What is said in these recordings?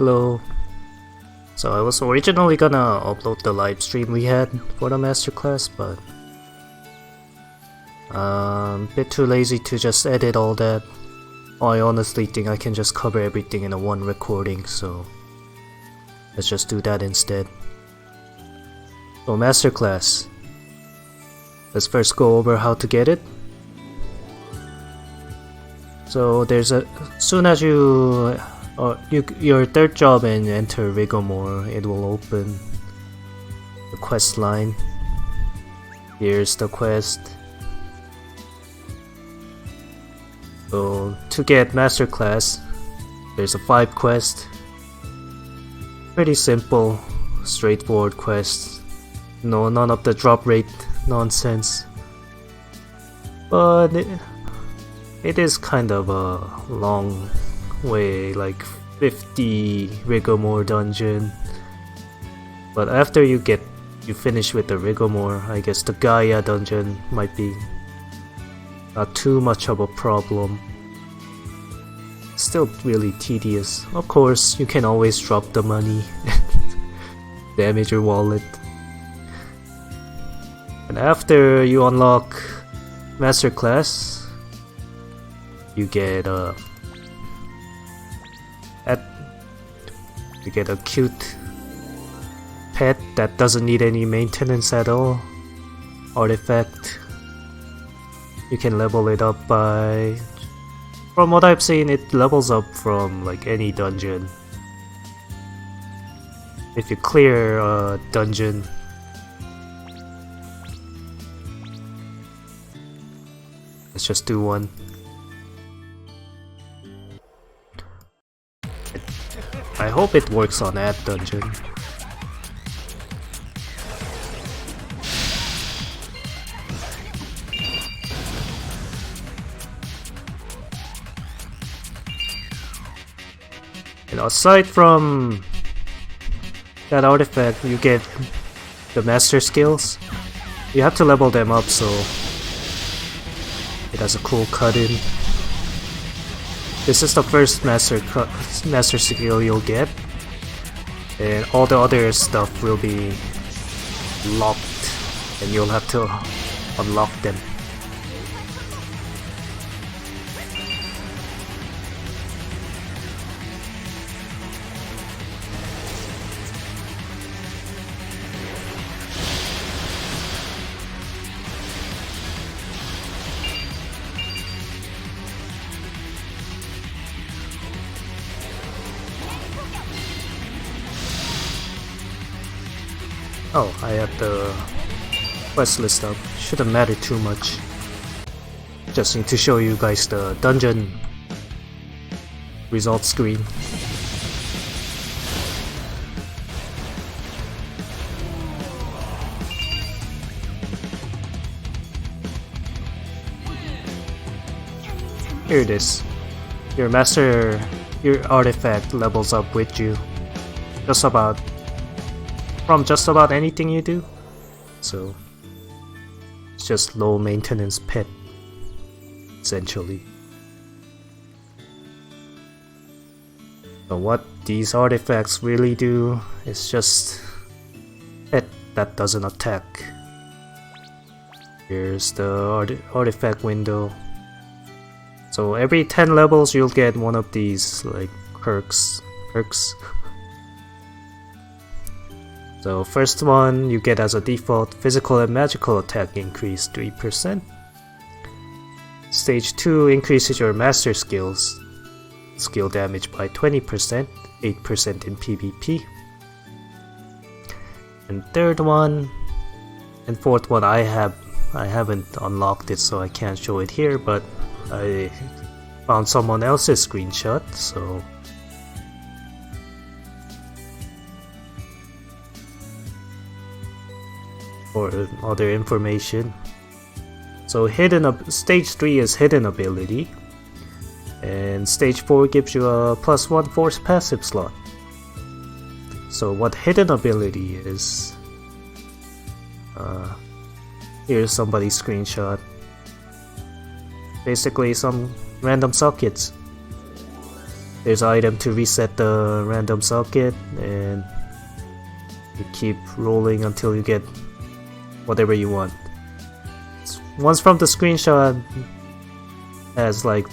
Hello. So I was originally gonna upload the live stream we had for the masterclass, but a bit too lazy to just edit all that. I honestly think I can just cover everything in a one recording, so let's just do that instead. So masterclass. Let's first go over how to get it. So soon as your third job and enter Rigomore, it will open the quest line. Here's the quest. So to get masterclass, there's a 5 quest. Pretty simple, straightforward quest. No, none of the drop rate nonsense. But it is kind of a long way, like 50 Rigomore dungeon. But after you finish with the Rigomore, I guess the Gaia dungeon might be not too much of a problem. Still really tedious. Of course, you can always drop the money, damage your wallet. And after you unlock masterclass, you get a cute pet that doesn't need any maintenance at all. Artifact. You can level it up by... From what I've seen, it levels up from like any dungeon. If you clear a dungeon, let's just do one. I hope it works on that dungeon. And aside from that artifact, you get the master skills. You have to level them up so it has a cool cut-in. This is the first master skill you'll get, and all the other stuff will be locked, and you'll have to unlock them. Oh, I have the quest list up. Shouldn't matter too much. Just need to show you guys the dungeon results screen. Here it is. Your artifact levels up with you. From just about anything you do, so it's just low maintenance pet essentially. So what these artifacts really do is just pet that doesn't attack. Here's the artifact window. So every 10 levels you'll get one of these like perks. So first one you get as a default, physical and magical attack increase 3%. Stage 2 increases your master skills, skill damage by 20%, 8% in PvP. And third one and fourth one I haven't unlocked it, so I can't show it here, but I found someone else's screenshot, so for other information. So stage 3 is hidden ability, and stage 4 gives you a +1 force passive slot. So what hidden ability is, here's somebody's screenshot. Basically some random sockets. there's an item to reset the random socket, and you keep rolling until you get whatever you want. Once from the screenshot has like,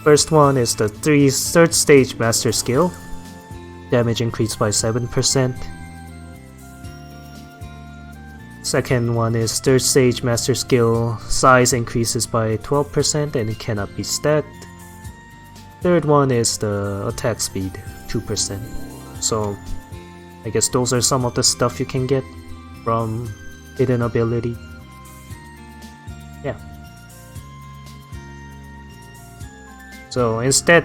first one is the third stage master skill, damage increased by 7%. Second one is third stage master skill, size increases by 12% and it cannot be stacked. Third one is the attack speed, 2%. So I guess those are some of the stuff you can get from hidden ability. Yeah. So instead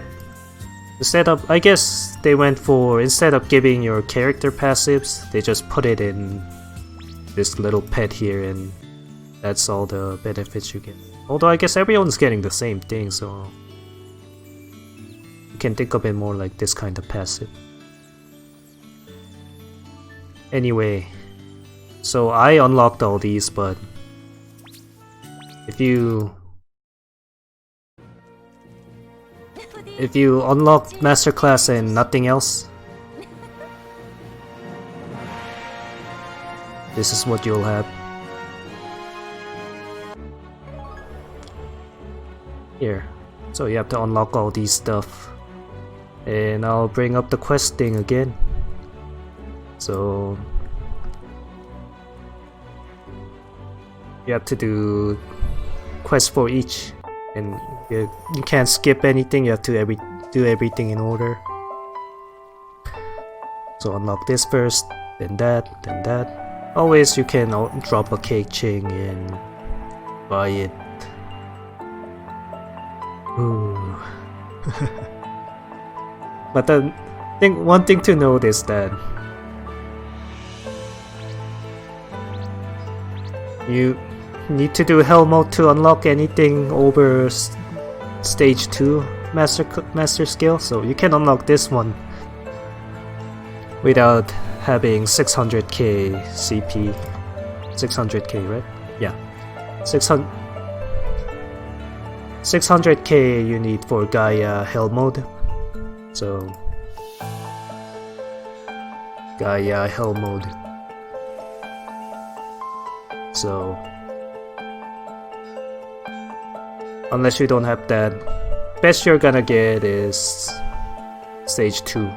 of, I guess they went for, instead of giving your character passives, they just put it in this little pet here, and that's all the benefits you get. Although I guess everyone's getting the same thing, so you can think of it more like this kind of passive. Anyway, so I unlocked all these, but if you unlock Masterclass and nothing else, this is what you'll have. Here. So you have to unlock all these stuff. And I'll bring up the quest thing again. So you have to do quests for each. And you can't skip anything, you have to do everything in order. So unlock this first, then that, then that. Always you can drop a cake chain and buy it. Ooh. But one thing to note is that you need to do Hell Mode to unlock anything over stage 2 master skill, so you can unlock this one without having 600k CP. 600k, right? Yeah. 600k you need for Gaia Hell Mode. So Gaia Hell Mode. So unless you don't have that, best you're gonna get is stage 2.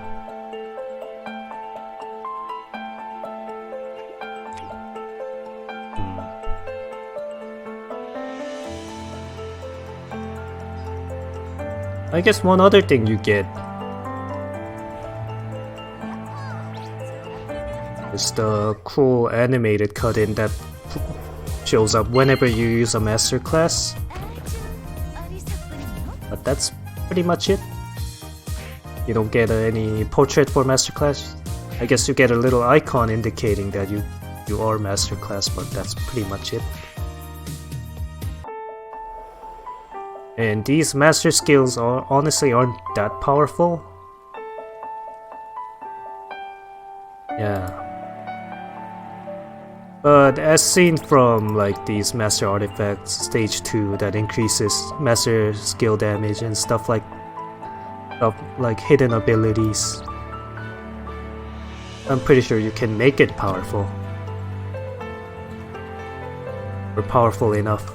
I guess one other thing you get is the cool animated cut-in that shows up whenever you use a master class. But that's pretty much it. You don't get any portrait for master class. I guess you get a little icon indicating that you are master class, but that's pretty much it. And these master skills honestly aren't that powerful. Yeah. But as seen from like these master artifacts, stage 2 that increases master skill damage and stuff like hidden abilities, I'm pretty sure you can make it powerful. Or powerful enough.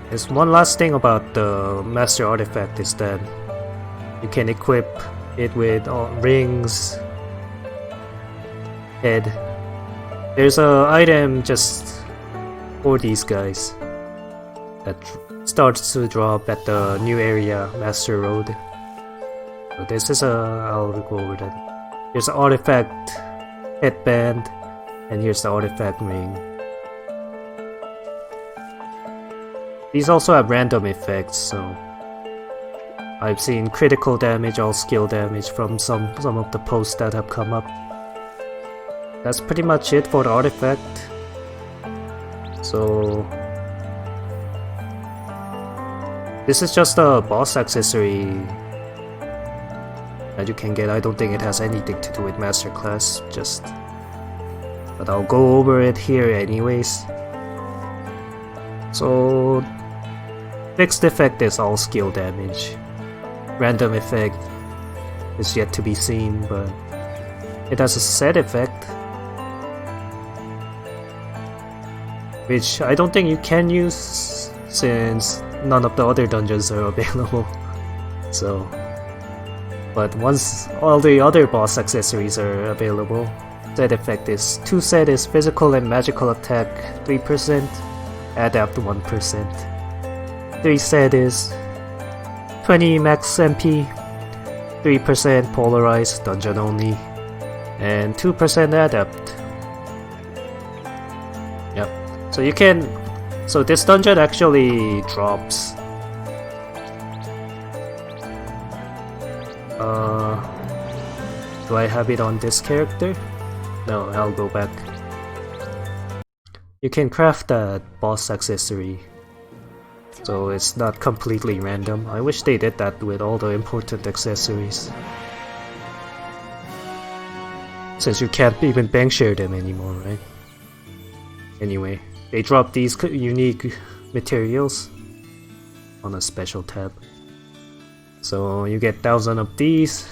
There's one last thing about the master artifact is that you can equip it with rings, head. There's a item just for these guys that starts to drop at the new area, Master Road. So this is I'll go over that. Here's an artifact headband, and here's the artifact ring. These also have random effects, so I've seen critical damage, all skill damage from some of the posts that have come up. That's pretty much it for the artifact. So this is just a boss accessory that you can get. I don't think it has anything to do with master class, but I'll go over it here anyways. So fixed effect is all skill damage. Random effect is yet to be seen, but it has a set effect, which I don't think you can use since none of the other dungeons are available. So, but once all the other boss accessories are available, set effect is 2 set is physical and magical attack 3%, adapt 1%. 3 set is 20 max MP, 3% polarized, dungeon only, and 2% adapt. Yep. So you can. So this dungeon actually drops. Do I have it on this character? No, I'll go back. You can craft that boss accessory, so it's not completely random. I wish they did that with all the important accessories, since you can't even bank share them anymore, right? Anyway, they drop these unique materials on a special tab. So you get 1,000 of these.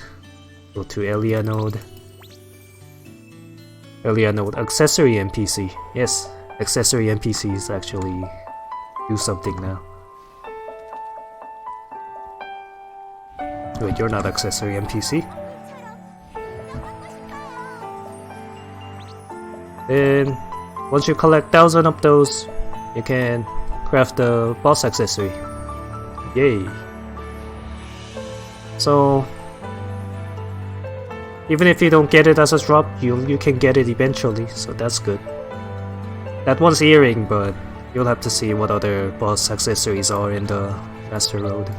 Go to Elia node. Elia node accessory NPC. Yes, accessory NPCs actually do something now. Wait, you're not accessory NPC? Then once you collect 1,000 of those, you can craft the boss accessory. Yay! So even if you don't get it as a drop, you can get it eventually, so that's good. That one's earring, but you'll have to see what other boss accessories are in the Master Road.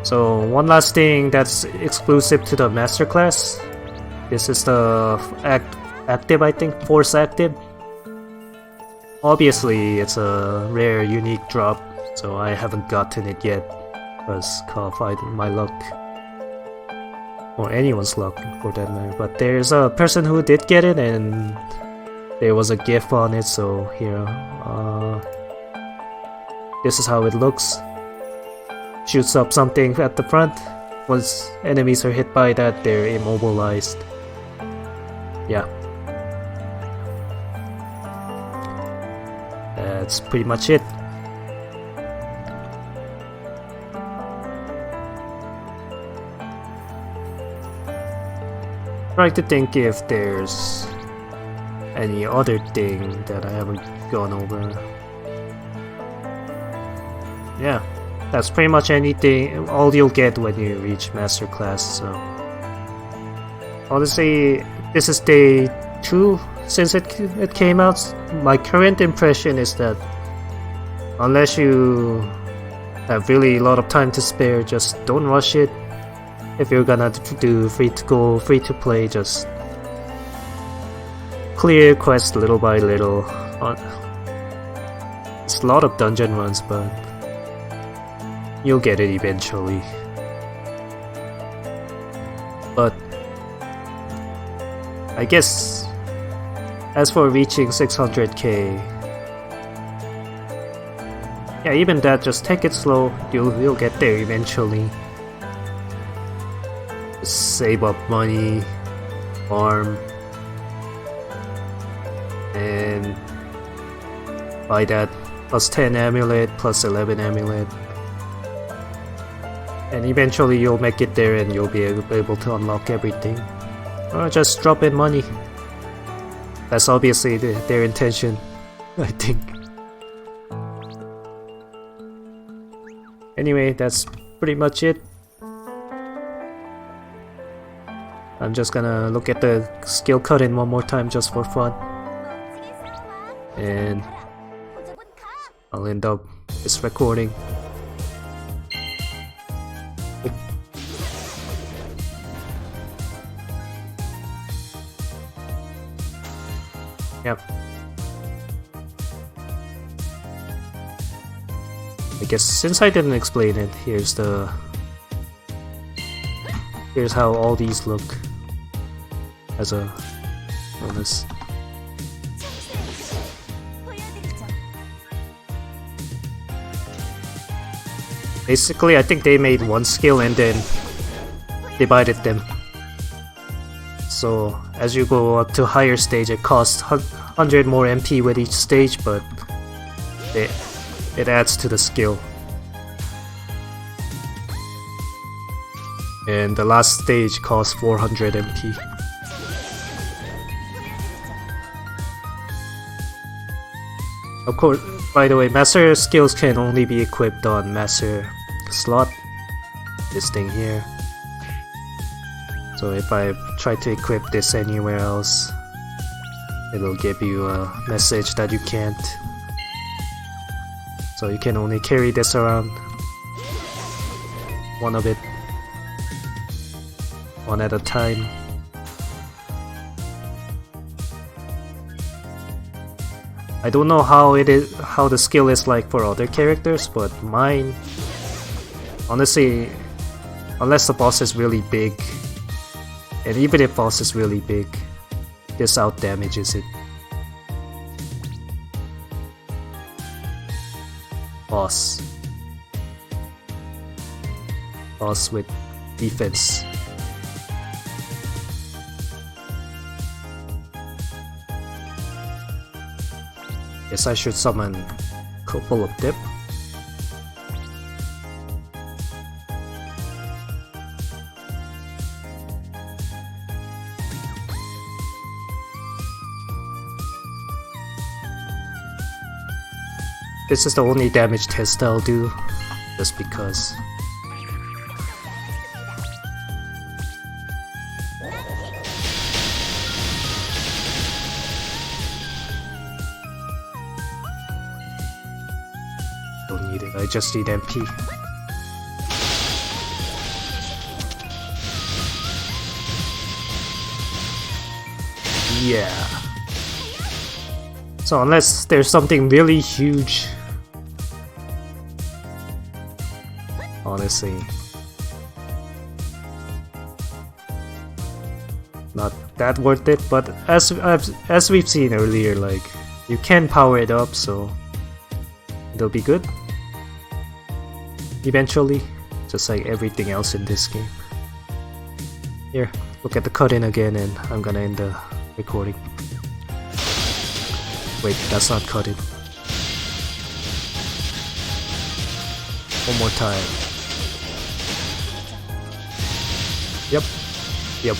So one last thing that's exclusive to the Master Class. This is the active, I think, Force Active. Obviously it's a rare unique drop, so I haven't gotten it yet, because my luck, or anyone's luck for that matter, but there's a person who did get it and there was a GIF on it, so here, this is how it looks. Shoots up something at the front. Once enemies are hit by that, they're immobilized. Yeah. That's pretty much it. Trying to think if there's any other thing that I haven't gone over. Yeah, that's pretty much anything, all you'll get when you reach Master Class. So honestly, this is day 2 since it came out. My current impression is that unless you have really a lot of time to spare, just don't rush it. If you're gonna do free to play, just clear quests little by little. It's a lot of dungeon runs, but you'll get it eventually. But I guess as for reaching 600k, yeah, even that, just take it slow. You'll get there eventually. Just save up money, farm, and buy that plus 10 amulet, plus 11 amulet, and eventually you'll make it there and you'll be able to unlock everything. Or just drop in money. That's obviously their intention, I think. Anyway, that's pretty much it. I'm just gonna look at the skill cut-in one more time just for fun. And I'll end up this recording. Yep. I guess since I didn't explain it, here's how all these look as a bonus. Basically, I think they made one skill and then divided them. So as you go up to higher stage, it costs 100 more MP with each stage, but it adds to the skill. And the last stage costs 400 MP. Of course, by the way, master skills can only be equipped on master slot. This thing here. So if I try to equip this anywhere else, it'll give you a message that you can't. So you can only carry this around. One of it. One at a time. I don't know how the skill is like for other characters, but mine, honestly, unless the boss is really big, and even if boss is really big, this out damages it. Boss with defense. Guess I should summon Couple of Dip. This is the only damage test I'll do, just because. Don't need it, I just need MP. Yeah. So unless there's something really huge, honestly, not that worth it. But as we've seen earlier, like, you can power it up, so it'll be good eventually, just like everything else in this game. Here, look at the cut-in again, and I'm gonna end the recording. Wait, that's not cut-in. One more time. Yep.